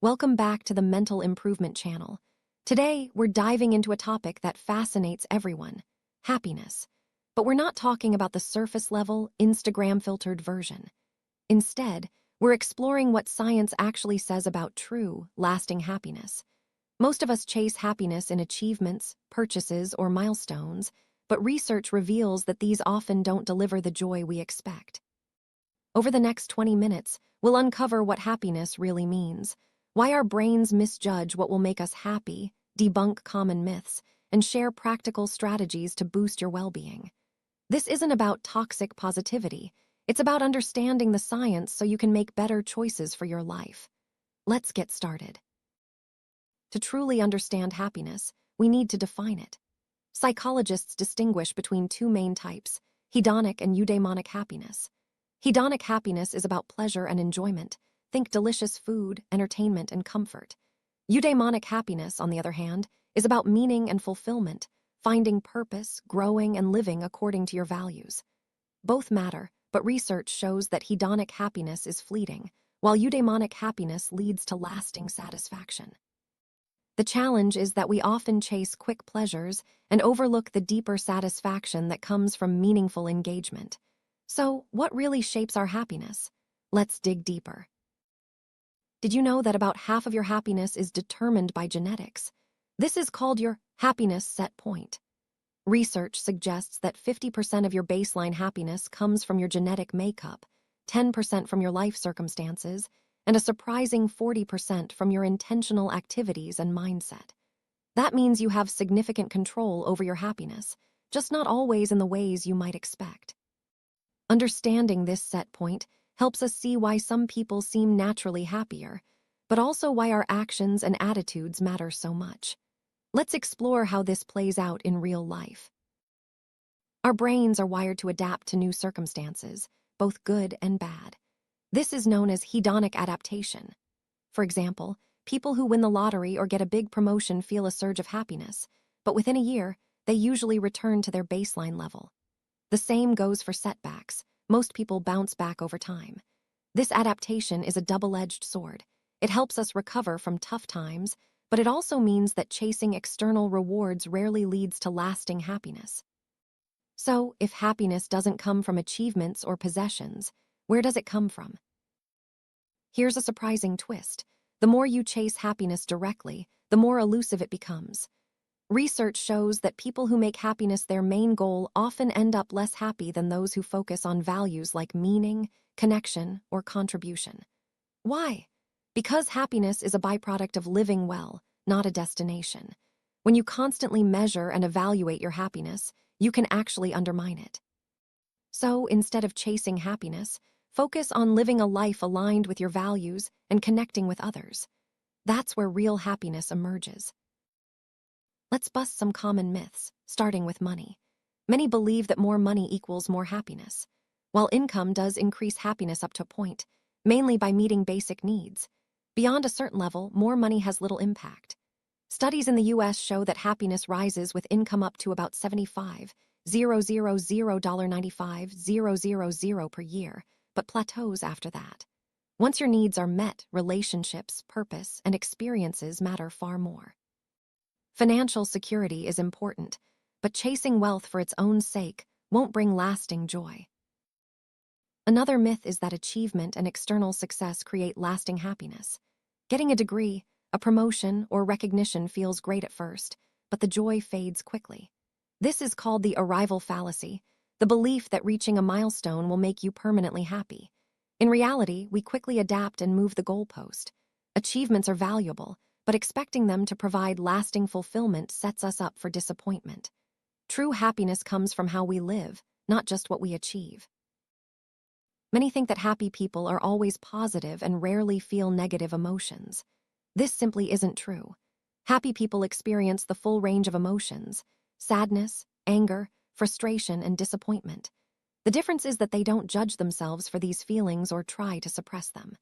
Welcome back to the Mental Improvement Channel. Today, we're diving into a topic that fascinates everyone: happiness. But we're not talking about the surface level, Instagram-filtered version. Instead, we're exploring what science actually says about true, lasting happiness. Most of us chase happiness in achievements, purchases, or milestones, but research reveals that these often don't deliver the joy we expect. Over the next 20 minutes, we'll uncover what happiness really means, why our brains misjudge what will make us happy, debunk common myths, and share practical strategies to boost your well-being. This isn't about toxic positivity. It's about understanding the science so you can make better choices for your life. Let's get started. To truly understand happiness, we need to define it. Psychologists distinguish between two main types: hedonic and eudaimonic happiness. Hedonic happiness is about pleasure and enjoyment. Think delicious food, entertainment, and comfort. Eudaimonic happiness, on the other hand, is about meaning and fulfillment, finding purpose, growing, and living according to your values. Both matter, but research shows that hedonic happiness is fleeting, while eudaimonic happiness leads to lasting satisfaction. The challenge is that we often chase quick pleasures and overlook the deeper satisfaction that comes from meaningful engagement. So, what really shapes our happiness? Let's dig deeper. Did you know that about half of your happiness is determined by genetics? This is called your happiness set point. Research suggests that 50% of your baseline happiness comes from your genetic makeup, 10% from your life circumstances, and a surprising 40% from your intentional activities and mindset. That means you have significant control over your happiness, just not always in the ways you might expect. Understanding this set point helps us see why some people seem naturally happier, but also why our actions and attitudes matter so much. Let's explore how this plays out in real life. Our brains are wired to adapt to new circumstances, both good and bad. This is known as hedonic adaptation. For example, people who win the lottery or get a big promotion feel a surge of happiness, but within a year, they usually return to their baseline level. The same goes for setbacks. Most people bounce back over time. This adaptation is a double-edged sword. It helps us recover from tough times, but it also means that chasing external rewards rarely leads to lasting happiness. So, if happiness doesn't come from achievements or possessions, where does it come from? Here's a surprising twist. The more you chase happiness directly, the more elusive it becomes. Research shows that people who make happiness their main goal often end up less happy than those who focus on values like meaning, connection, or contribution. Why? Because happiness is a byproduct of living well, not a destination. When you constantly measure and evaluate your happiness, you can actually undermine it. So, instead of chasing happiness, focus on living a life aligned with your values and connecting with others. That's where real happiness emerges. Let's bust some common myths, starting with money. Many believe that more money equals more happiness. While income does increase happiness up to a point, mainly by meeting basic needs, beyond a certain level, more money has little impact. Studies in the US show that happiness rises with income up to about $95,000.95,000 per year, but plateaus after that. Once your needs are met, relationships, purpose, and experiences matter far more. Financial security is important, but chasing wealth for its own sake won't bring lasting joy. Another myth is that achievement and external success create lasting happiness. Getting a degree, a promotion, or recognition feels great at first, but the joy fades quickly. This is called the arrival fallacy, the belief that reaching a milestone will make you permanently happy. In reality, we quickly adapt and move the goalpost. Achievements are valuable, but expecting them to provide lasting fulfillment sets us up for disappointment. True happiness comes from how we live, not just what we achieve. Many think that happy people are always positive and rarely feel negative emotions. This simply isn't true. Happy people experience the full range of emotions: sadness, anger, frustration, and disappointment. The difference is that they don't judge themselves for these feelings or try to suppress them.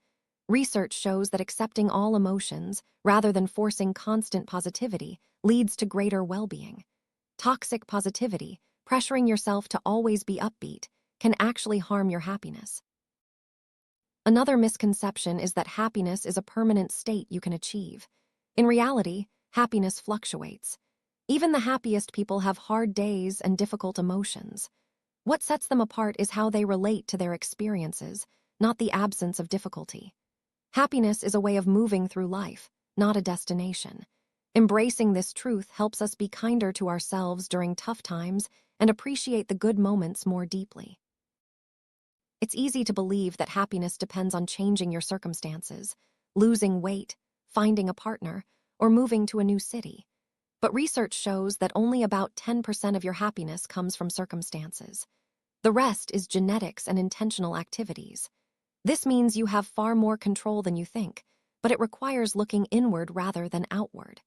Research shows that accepting all emotions, rather than forcing constant positivity, leads to greater well-being. Toxic positivity, pressuring yourself to always be upbeat, can actually harm your happiness. Another misconception is that happiness is a permanent state you can achieve. In reality, happiness fluctuates. Even the happiest people have hard days and difficult emotions. What sets them apart is how they relate to their experiences, not the absence of difficulty. Happiness is a way of moving through life, not a destination. Embracing this truth helps us be kinder to ourselves during tough times and appreciate the good moments more deeply. It's easy to believe that happiness depends on changing your circumstances, losing weight, finding a partner, or moving to a new city. But research shows that only about 10% of your happiness comes from circumstances. The rest is genetics and intentional activities. This means you have far more control than you think, but it requires looking inward rather than outward.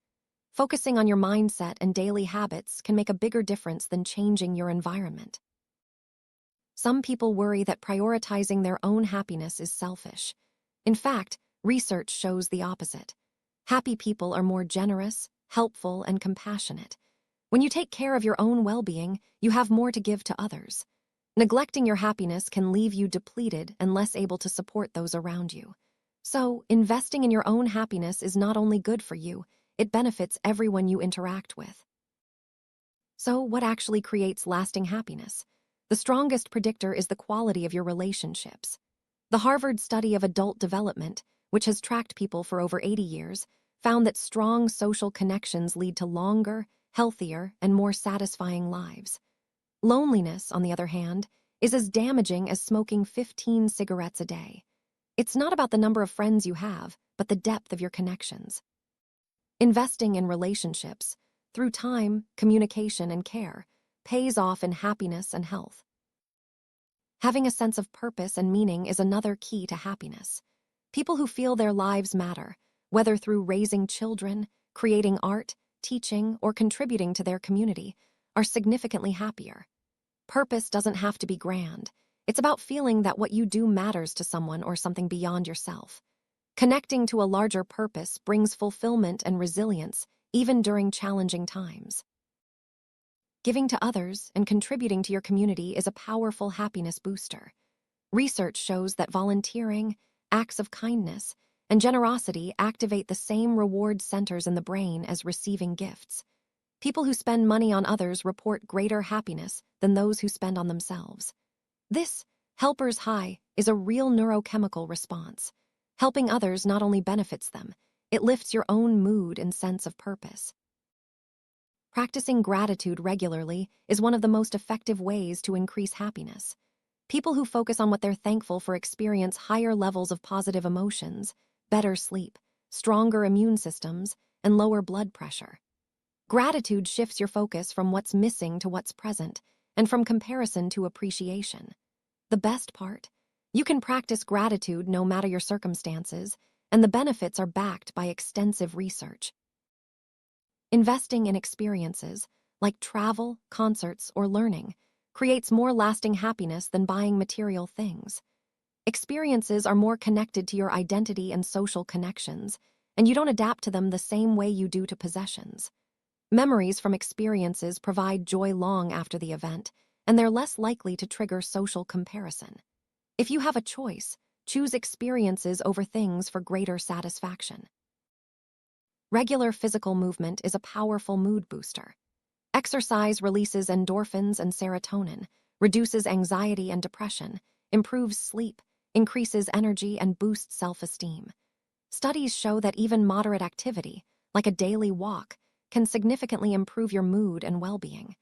Focusing on your mindset and daily habits can make a bigger difference than changing your environment. Some people worry that prioritizing their own happiness is selfish. In fact, research shows the opposite. Happy people are more generous, helpful, and compassionate. When you take care of your own well-being, you have more to give to others. Neglecting your happiness can leave you depleted and less able to support those around you. So, investing in your own happiness is not only good for you, it benefits everyone you interact with. So, what actually creates lasting happiness? The strongest predictor is the quality of your relationships. The Harvard study of adult development, which has tracked people for over 80 years, found that strong social connections lead to longer, healthier, and more satisfying lives. Loneliness, on the other hand, is as damaging as smoking 15 cigarettes a day. It's not about the number of friends you have, but the depth of your connections. Investing in relationships, through time, communication, and care, pays off in happiness and health. Having a sense of purpose and meaning is another key to happiness. People who feel their lives matter, whether through raising children, creating art, teaching, or contributing to their community, are significantly happier. Purpose doesn't have to be grand. It's about feeling that what you do matters to someone or something beyond yourself. Connecting to a larger purpose brings fulfillment and resilience, even during challenging times. Giving to others and contributing to your community is a powerful happiness booster. Research shows that volunteering, acts of kindness, and generosity activate the same reward centers in the brain as receiving gifts. People who spend money on others report greater happiness than those who spend on themselves. This helper's high is a real neurochemical response. Helping others not only benefits them, it lifts your own mood and sense of purpose. Practicing gratitude regularly is one of the most effective ways to increase happiness. People who focus on what they're thankful for experience higher levels of positive emotions, better sleep, stronger immune systems, and lower blood pressure. Gratitude shifts your focus from what's missing to what's present, and from comparison to appreciation. The best part? You can practice gratitude no matter your circumstances, and the benefits are backed by extensive research. Investing in experiences, like travel, concerts, or learning, creates more lasting happiness than buying material things. Experiences are more connected to your identity and social connections, and you don't adapt to them the same way you do to possessions. Memories from experiences provide joy long after the event, and they're less likely to trigger social comparison. If you have a choice, choose experiences over things for greater satisfaction. Regular physical movement is a powerful mood booster. Exercise releases endorphins and serotonin, reduces anxiety and depression, improves sleep, increases energy, and boosts self-esteem. Studies show that even moderate activity, like a daily walk, can significantly improve your mood and well-being.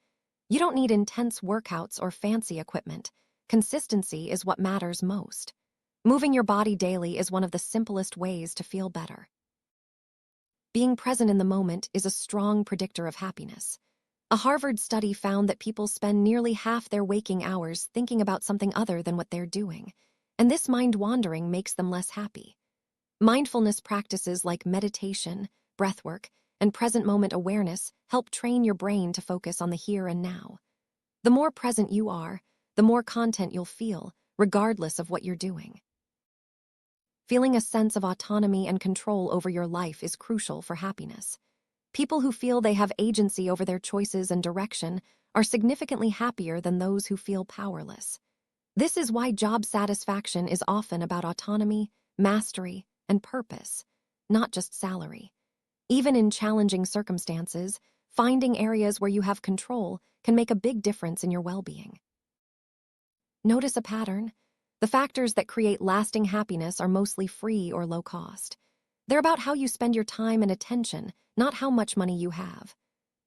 You don't need intense workouts or fancy equipment. Consistency is what matters most. Moving your body daily is one of the simplest ways to feel better. Being present in the moment is a strong predictor of happiness. A Harvard study found that people spend nearly half their waking hours thinking about something other than what they're doing, and this mind-wandering makes them less happy. Mindfulness practices like meditation, breathwork, and present-moment awareness help train your brain to focus on the here and now. The more present you are, the more content you'll feel, regardless of what you're doing. Feeling a sense of autonomy and control over your life is crucial for happiness. People who feel they have agency over their choices and direction are significantly happier than those who feel powerless. This is why job satisfaction is often about autonomy, mastery, and purpose, not just salary. Even in challenging circumstances, finding areas where you have control can make a big difference in your well-being. Notice a pattern. The factors that create lasting happiness are mostly free or low cost. They're about how you spend your time and attention, not how much money you have.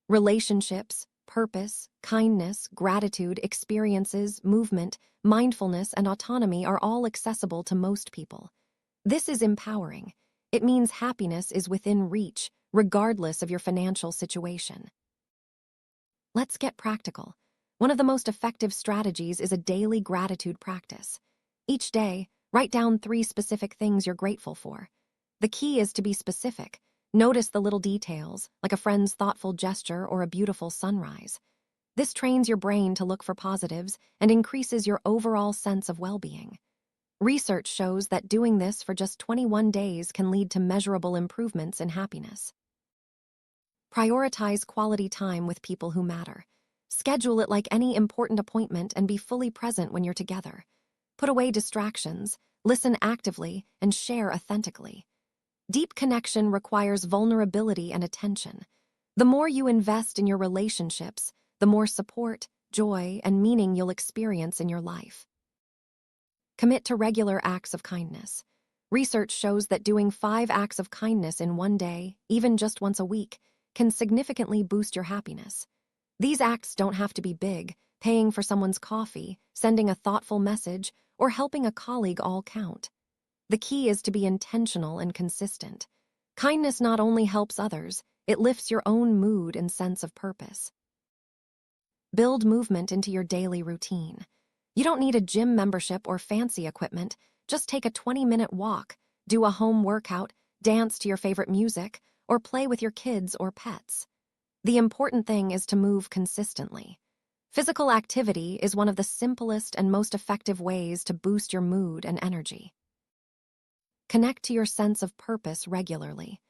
Relationships, purpose, kindness, gratitude, experiences, movement, mindfulness, and autonomy are all accessible to most people. This is empowering. It means happiness is within reach, regardless of your financial situation. Let's get practical. One of the most effective strategies is a daily gratitude practice. Each day, write down 3 specific things you're grateful for. The key is to be specific. Notice the little details, like a friend's thoughtful gesture or a beautiful sunrise. This trains your brain to look for positives and increases your overall sense of well-being. Research shows that doing this for just 21 days can lead to measurable improvements in happiness. Prioritize quality time with people who matter. Schedule it like any important appointment and be fully present when you're together. Put away distractions, listen actively, and share authentically. Deep connection requires vulnerability and attention. The more you invest in your relationships, the more support, joy, and meaning you'll experience in your life. Commit to regular acts of kindness. Research shows that doing 5 acts of kindness in one day, even just once a week, can significantly boost your happiness. These acts don't have to be big. Paying for someone's coffee, sending a thoughtful message, or helping a colleague all count. The key is to be intentional and consistent. Kindness not only helps others, it lifts your own mood and sense of purpose. Build movement into your daily routine. You don't need a gym membership or fancy equipment. Just take a 20-minute walk, do a home workout, dance to your favorite music, or play with your kids or pets. The important thing is to move consistently. Physical activity is one of the simplest and most effective ways to boost your mood and energy. Connect to your sense of purpose regularly.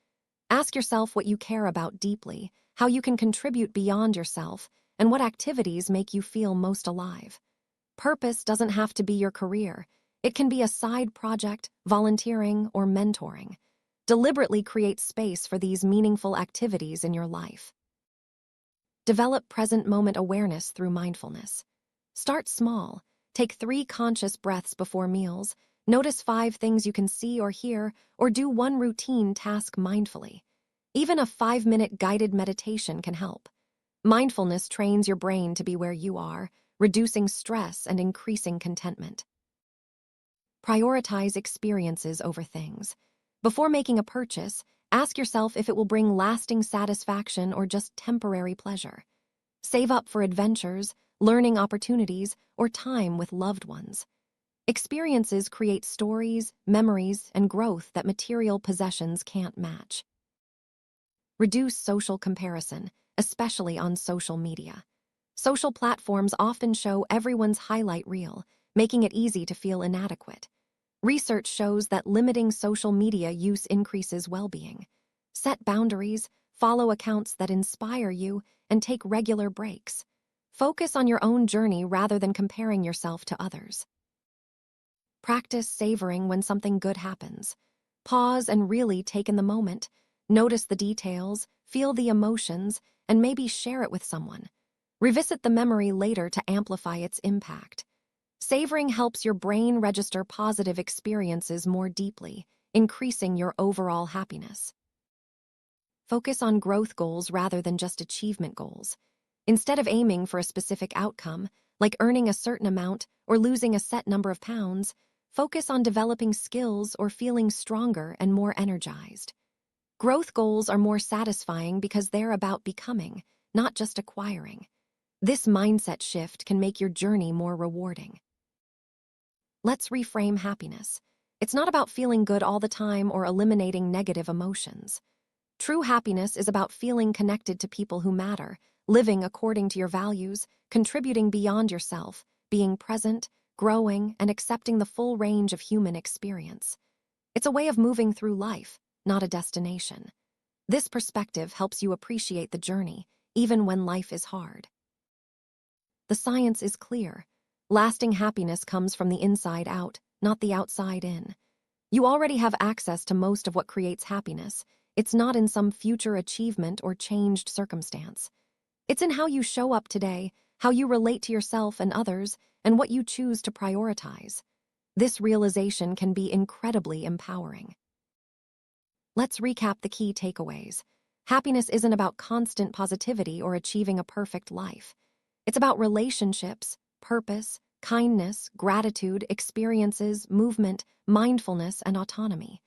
Ask yourself what you care about deeply, how you can contribute beyond yourself, and what activities make you feel most alive. Purpose doesn't have to be your career. It can be a side project, volunteering, or mentoring. Deliberately create space for these meaningful activities in your life. Develop present moment awareness through mindfulness. Start small. Take 3 conscious breaths before meals. Notice 5 things you can see or hear, or do one routine task mindfully. Even a 5-minute guided meditation can help. Mindfulness trains your brain to be where you are, reducing stress and increasing contentment. Prioritize experiences over things. Before making a purchase, ask yourself if it will bring lasting satisfaction or just temporary pleasure. Save up for adventures, learning opportunities, or time with loved ones. Experiences create stories, memories, and growth that material possessions can't match. Reduce social comparison, especially on social media. Social platforms often show everyone's highlight reel, making it easy to feel inadequate. Research shows that limiting social media use increases well-being. Set boundaries, follow accounts that inspire you, and take regular breaks. Focus on your own journey rather than comparing yourself to others. Practice savoring when something good happens. Pause and really take in the moment. Notice the details, feel the emotions, and maybe share it with someone. Revisit the memory later to amplify its impact. Savoring helps your brain register positive experiences more deeply, increasing your overall happiness. Focus on growth goals rather than just achievement goals. Instead of aiming for a specific outcome, like earning a certain amount or losing a set number of pounds, focus on developing skills or feeling stronger and more energized. Growth goals are more satisfying because they're about becoming, not just acquiring. This mindset shift can make your journey more rewarding. Let's reframe happiness. It's not about feeling good all the time or eliminating negative emotions. True happiness is about feeling connected to people who matter, living according to your values, contributing beyond yourself, being present, growing, and accepting the full range of human experience. It's a way of moving through life, not a destination. This perspective helps you appreciate the journey, even when life is hard. The science is clear. Lasting happiness comes from the inside out, not the outside in. You already have access to most of what creates happiness. It's not in some future achievement or changed circumstance. It's in how you show up today, how you relate to yourself and others, and what you choose to prioritize. This realization can be incredibly empowering. Let's recap the key takeaways. Happiness isn't about constant positivity or achieving a perfect life. It's about relationships, purpose, kindness, gratitude, experiences, movement, mindfulness, and autonomy.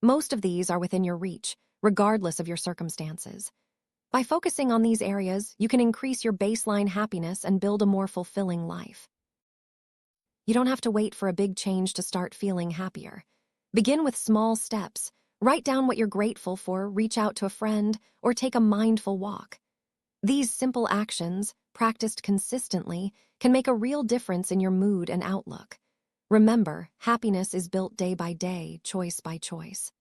Most of these are within your reach, regardless of your circumstances. By focusing on these areas, you can increase your baseline happiness and build a more fulfilling life. You don't have to wait for a big change to start feeling happier. Begin with small steps. Write down what you're grateful for, reach out to a friend, or take a mindful walk. These simple actions, practiced consistently, can make a real difference in your mood and outlook. Remember, happiness is built day by day, choice by choice.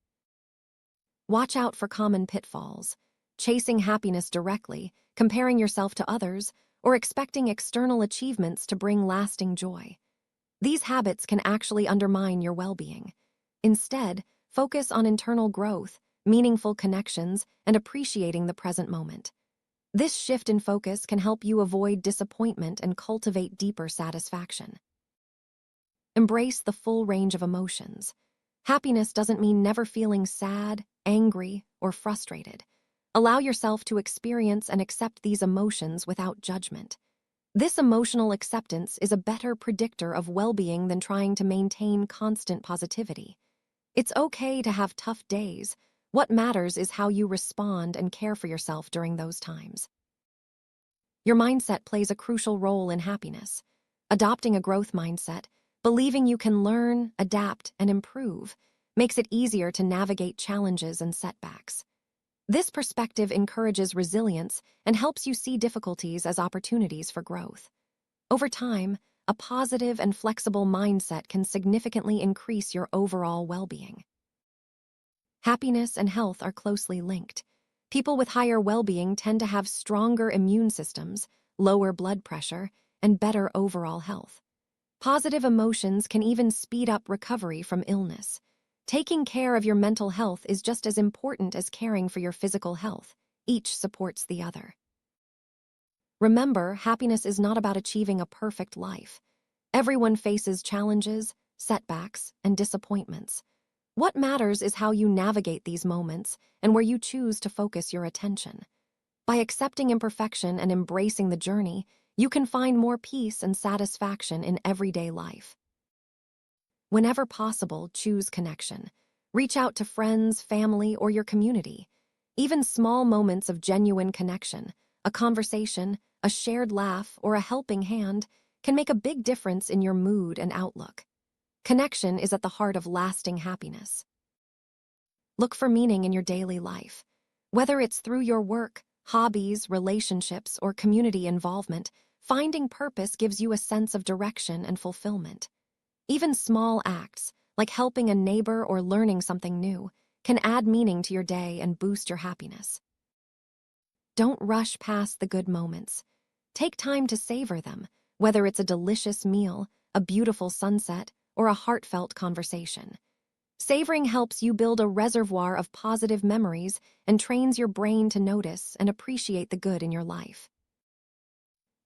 Watch out for common pitfalls. Chasing happiness directly, comparing yourself to others, or expecting external achievements to bring lasting joy. These habits can actually undermine your well-being. Instead, focus on internal growth, meaningful connections, and appreciating the present moment. This shift in focus can help you avoid disappointment and cultivate deeper satisfaction. Embrace the full range of emotions. Happiness doesn't mean never feeling sad, angry, or frustrated. Allow yourself to experience and accept these emotions without judgment. This emotional acceptance is a better predictor of well-being than trying to maintain constant positivity. It's okay to have tough days. What matters is how you respond and care for yourself during those times. Your mindset plays a crucial role in happiness. Adopting a growth mindset, believing you can learn, adapt, and improve, makes it easier to navigate challenges and setbacks. This perspective encourages resilience and helps you see difficulties as opportunities for growth. Over time, a positive and flexible mindset can significantly increase your overall well-being. Happiness and health are closely linked. People with higher well-being tend to have stronger immune systems, lower blood pressure, and better overall health. Positive emotions can even speed up recovery from illness. Taking care of your mental health is just as important as caring for your physical health. Each supports the other. Remember, happiness is not about achieving a perfect life. Everyone faces challenges, setbacks, and disappointments. What matters is how you navigate these moments and where you choose to focus your attention. By accepting imperfection and embracing the journey, you can find more peace and satisfaction in everyday life. Whenever possible, choose connection. Reach out to friends, family, or your community. Even small moments of genuine connection, a conversation, a shared laugh, or a helping hand, can make a big difference in your mood and outlook. Connection is at the heart of lasting happiness. Look for meaning in your daily life. Whether it's through your work, hobbies, relationships, or community involvement, finding purpose gives you a sense of direction and fulfillment. Even small acts, like helping a neighbor or learning something new, can add meaning to your day and boost your happiness. Don't rush past the good moments. Take time to savor them, whether it's a delicious meal, a beautiful sunset, or a heartfelt conversation. Savoring helps you build a reservoir of positive memories and trains your brain to notice and appreciate the good in your life.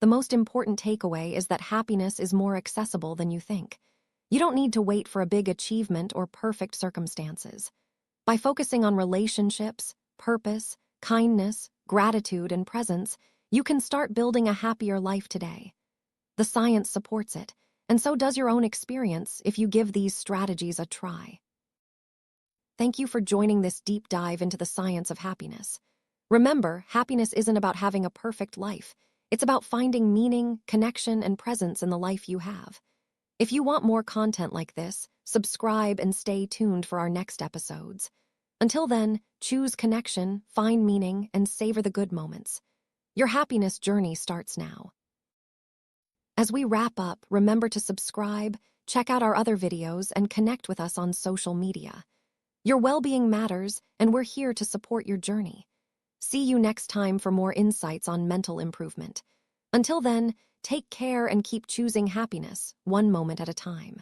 The most important takeaway is that happiness is more accessible than you think. You don't need to wait for a big achievement or perfect circumstances. By focusing on relationships, purpose, kindness, gratitude, and presence, you can start building a happier life today. The science supports it, and so does your own experience if you give these strategies a try. Thank you for joining this deep dive into the science of happiness. Remember, happiness isn't about having a perfect life. It's about finding meaning, connection, and presence in the life you have. If you want more content like this, subscribe and stay tuned for our next episodes. Until then, choose connection, find meaning, and savor the good moments. Your happiness journey starts now. As we wrap up, remember to subscribe, check out our other videos, and connect with us on social media. Your well-being matters, and we're here to support your journey. See you next time for more insights on mental improvement. Until then, take care and keep choosing happiness, one moment at a time.